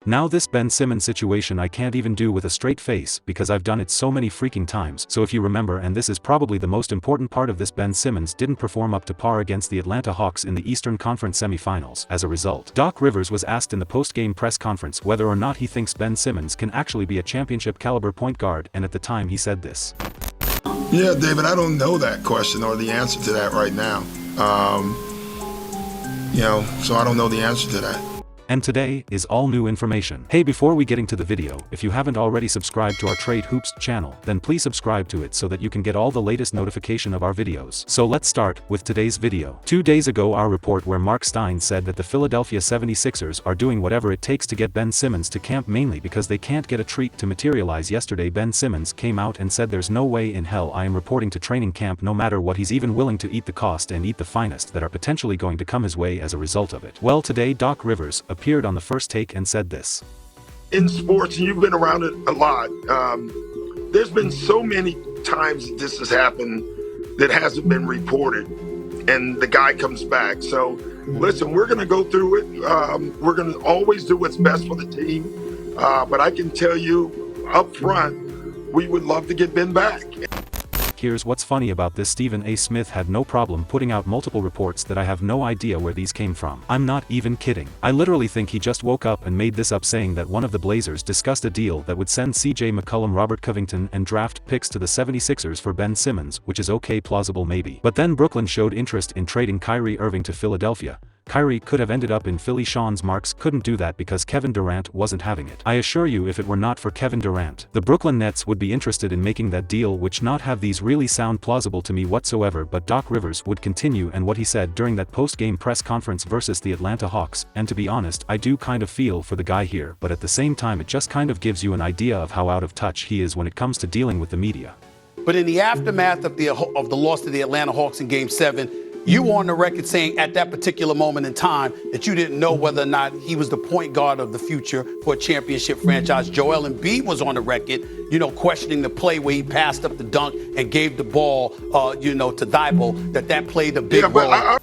Now this Ben Simmons situation I can't even do with a straight face because I've done it so many freaking times. So if you remember, and this is probably the most important part of this, Ben Simmons didn't perform up to par against the Atlanta Hawks in the Eastern Conference semifinals. As a result, Doc Rivers was asked in the post-game press conference whether or not he thinks Ben Simmons can actually be a championship caliber point guard, and at the time he said this. Yeah, David, I don't know that question or the answer to that right now. So I don't know the answer to that. And today is all new information. Hey, before we get into the video, if you haven't already subscribed to our Trade Hoops channel, then please subscribe to it so that you can get all the latest notification of our videos. So let's start with today's video. 2 days ago, our report where Mark Stein said that the Philadelphia 76ers are doing whatever it takes to get Ben Simmons to camp, mainly because they can't get a treat to materialize. Yesterday Ben Simmons came out and said there's no way in hell I am reporting to training camp no matter what. He's even willing to eat the cost and eat the finest that are potentially going to come his way as a result of it. Well, today Doc Rivers appeared on the First Take and said this. In sports, and you've been around it a lot, there's been so many times that this has happened that hasn't been reported, and the guy comes back. So listen, we're going to go through it. We're going to always do what's best for the team. But I can tell you up front, we would love to get Ben back. Here's what's funny about this: Stephen A. Smith had no problem putting out multiple reports that I have no idea where these came from. I'm not even kidding. I literally think he just woke up and made this up, saying that one of the Blazers discussed a deal that would send CJ McCollum, Robert Covington and draft picks to the 76ers for Ben Simmons, which is okay, plausible maybe. But then Brooklyn showed interest in trading Kyrie Irving to Philadelphia. Kyrie could have ended up in Philly. Sean Marks couldn't do that because Kevin Durant wasn't having it. I assure you, if it were not for Kevin Durant, the Brooklyn Nets would be interested in making that deal, which not have these really sound plausible to me whatsoever. But Doc Rivers would continue and what he said during that post-game press conference versus the Atlanta Hawks, and to be honest, I do kind of feel for the guy here, but at the same time it just kind of gives you an idea of how out of touch he is when it comes to dealing with the media. But in the aftermath of the loss to the Atlanta Hawks in Game 7, you were on the record saying at that particular moment in time that you didn't know whether or not he was the point guard of the future for a championship franchise. Joel Embiid was on the record, questioning the play where he passed up the dunk and gave the ball, to Thibault, that played a big role.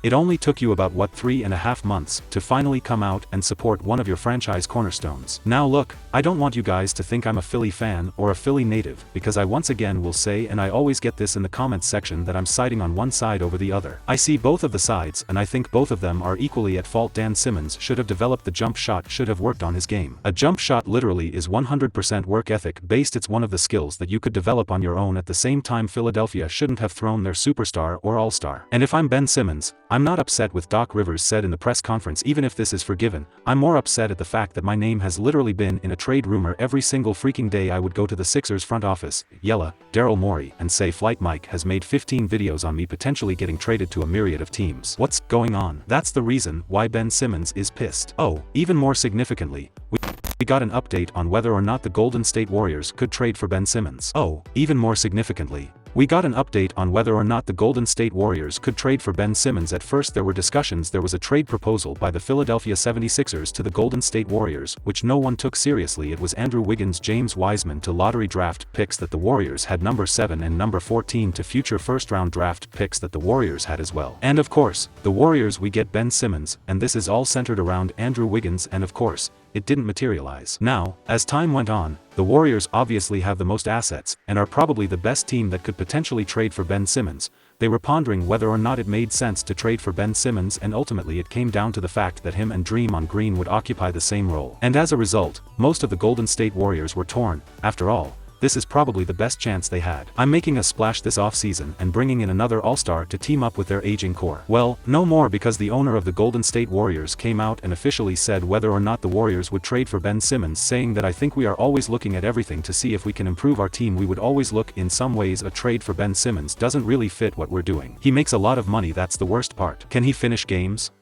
It only took you about 3.5 months to finally come out and support one of your franchise cornerstones. Now look, I don't want you guys to think I'm a Philly fan or a Philly native, because I once again will say, and I always get this in the comments section, that I'm siding on one side over the other. I see both of the sides and I think both of them are equally at fault. Dan Simmons should have developed the jump shot, should have worked on his game. A jump shot literally is 100% work ethic based. It's one of the skills that you could develop on your own. At the same time, Philadelphia shouldn't have thrown their superstar or all-star. And if I'm Ben Simmons, I'm not upset with Doc Rivers said in the press conference. Even if this is forgiven, I'm more upset at the fact that my name has literally been in a trade rumor every single freaking day. I would go to the Sixers front office, yell Daryl Morey, and say Flight Mike has made 15 videos on me potentially getting traded to a myriad of teams. What's going on? That's the reason why Ben Simmons is pissed. Oh, even more significantly, we got an update on whether or not the Golden State Warriors could trade for Ben Simmons. Oh, even more significantly, we got an update on whether or not the Golden State Warriors could trade for Ben Simmons. At first there were discussions. There was a trade proposal by the Philadelphia 76ers to the Golden State Warriors, which no one took seriously. It was Andrew Wiggins, James Wiseman to lottery draft picks that the Warriors had, number 7 and number 14 to future first-round draft picks that the Warriors had as well. And of course, the Warriors, we get Ben Simmons, and this is all centered around Andrew Wiggins, and of course, it didn't materialize. Now, as time went on, the Warriors obviously have the most assets, and are probably the best team that could potentially trade for Ben Simmons. They were pondering whether or not it made sense to trade for Ben Simmons, and ultimately it came down to the fact that him and Draymond Green would occupy the same role. And as a result, most of the Golden State Warriors were torn. After all, this is probably the best chance they had. I'm making a splash this offseason and bringing in another all-star to team up with their aging core. Well, no more, because the owner of the Golden State Warriors came out and officially said whether or not the Warriors would trade for Ben Simmons, saying that I think we are always looking at everything to see if we can improve our team. We would always look in some ways. A trade for Ben Simmons doesn't really fit what we're doing. He makes a lot of money, that's the worst part. Can he finish games?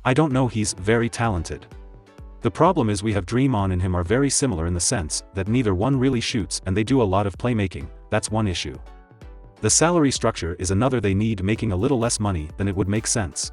I don't know. He's very talented. The problem is we have Draymond and him are very similar in the sense that neither one really shoots and they do a lot of playmaking. That's one issue. The salary structure is another. They need making a little less money than it would make sense.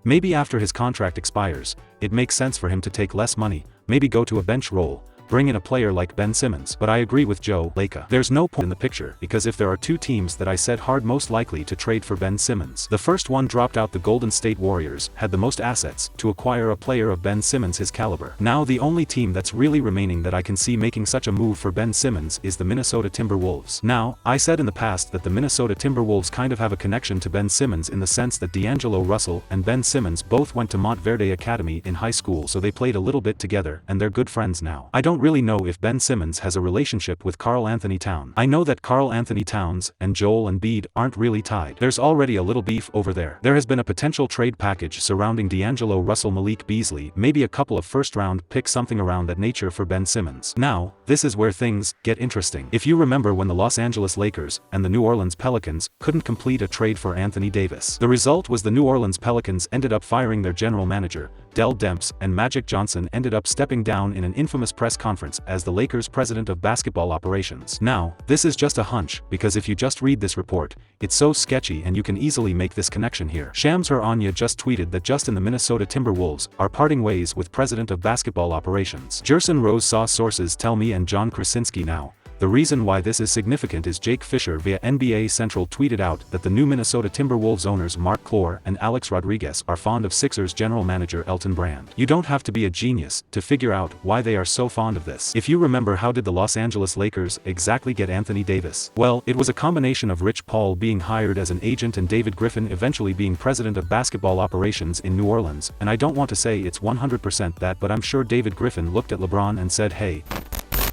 Maybe after his contract expires, it makes sense for him to take less money, maybe go to a bench role, bring in a player like Ben Simmons. But I agree with Joe Lacob. There's no point in the picture, because if there are two teams that I said hard most likely to trade for Ben Simmons, the first one dropped out. The Golden State Warriors had the most assets to acquire a player of Ben Simmons' his caliber. Now the only team that's really remaining that I can see making such a move for Ben Simmons is the Minnesota Timberwolves. Now, I said in the past that the Minnesota Timberwolves kind of have a connection to Ben Simmons in the sense that D'Angelo Russell and Ben Simmons both went to Montverde Academy in high school, so they played a little bit together and they're good friends now. I don't really know if Ben Simmons has a relationship with Karl Anthony Towns. I know that Karl Anthony Towns and Joel Embiid aren't really tied. There's already a little beef over there. There has been a potential trade package surrounding D'Angelo Russell, Malik Beasley, maybe a couple of first-round picks, something around that nature for Ben Simmons. Now, this is where things get interesting. If you remember when the Los Angeles Lakers and the New Orleans Pelicans couldn't complete a trade for Anthony Davis, the result was the New Orleans Pelicans ended up firing their general manager, Dell Demps, and Magic Johnson ended up stepping down in an infamous press conference as the Lakers' president of basketball operations. Now, this is just a hunch, because if you just read this report, it's so sketchy and you can easily make this connection here. Shams Anya just tweeted that just in the Minnesota Timberwolves are parting ways with president of basketball operations. Jerson Rose saw sources tell me and John Krasinski now. The reason why this is significant is Jake Fisher via NBA Central tweeted out that the new Minnesota Timberwolves owners Mark Clore and Alex Rodriguez are fond of Sixers general manager Elton Brand. You don't have to be a genius to figure out why they are so fond of this. If you remember, how did the Los Angeles Lakers exactly get Anthony Davis? Well, it was a combination of Rich Paul being hired as an agent and David Griffin eventually being president of basketball operations in New Orleans, and I don't want to say it's 100% that, but I'm sure David Griffin looked at LeBron and said, "Hey,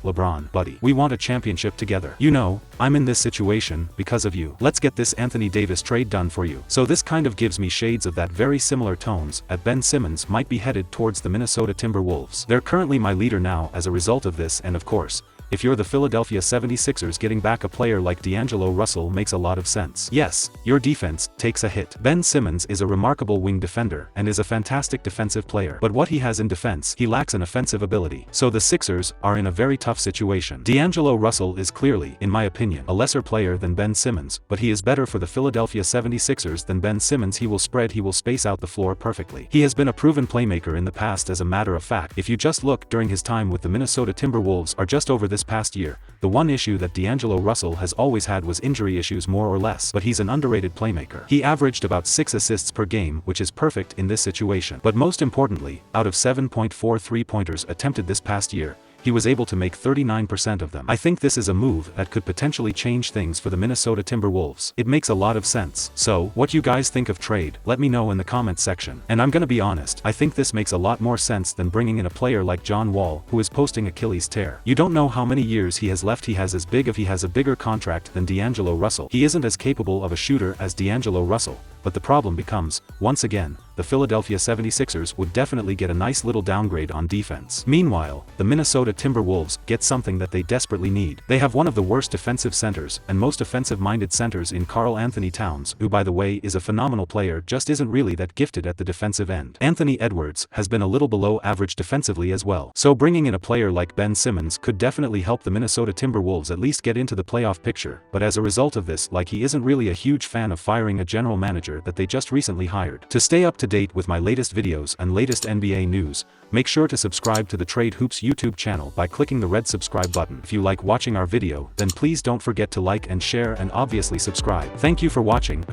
LeBron, buddy, we want a championship together. You know, I'm in this situation because of you. Let's get this Anthony Davis trade done for you." So this kind of gives me shades of that very similar tones at Ben Simmons might be headed towards the Minnesota Timberwolves. They're currently my leader now as a result of this, and of course, if you're the Philadelphia 76ers, getting back a player like D'Angelo Russell makes a lot of sense. Yes, your defense takes a hit. Ben Simmons is a remarkable wing defender and is a fantastic defensive player. But what he has in defense, he lacks an offensive ability. So the Sixers are in a very tough situation. D'Angelo Russell is clearly, in my opinion, a lesser player than Ben Simmons, but he is better for the Philadelphia 76ers than Ben Simmons. He will spread, he will space out the floor perfectly. He has been a proven playmaker in the past. As a matter of fact, if you just look during his time with the Minnesota Timberwolves or just over this past year, the one issue that D'Angelo Russell has always had was injury issues, more or less, but he's an underrated playmaker. He averaged about 6 assists per game, which is perfect in this situation. But most importantly, out of 7.4 three-pointers attempted this past year, he was able to make 39% of them. I think this is a move that could potentially change things for the Minnesota Timberwolves. It makes a lot of sense. So, what you guys think of trade? Let me know in the comments section. And I'm gonna be honest, I think this makes a lot more sense than bringing in a player like John Wall, who is posting Achilles tear. You don't know how many years he has left. He has a bigger contract than D'Angelo Russell. He isn't as capable of a shooter as D'Angelo Russell. But the problem becomes, once again, the Philadelphia 76ers would definitely get a nice little downgrade on defense. Meanwhile, the Minnesota Timberwolves get something that they desperately need. They have one of the worst defensive centers and most offensive-minded centers in Karl Anthony Towns, who by the way is a phenomenal player, just isn't really that gifted at the defensive end. Anthony Edwards has been a little below average defensively as well. So bringing in a player like Ben Simmons could definitely help the Minnesota Timberwolves at least get into the playoff picture, but as a result of this, like, he isn't really a huge fan of firing a general manager that they just recently hired. To stay up to date with my latest videos and latest NBA news, make sure to subscribe to the Trade Hoops YouTube channel by clicking the red subscribe button. If you like watching our video, then please don't forget to like and share and obviously subscribe. Thank you for watching.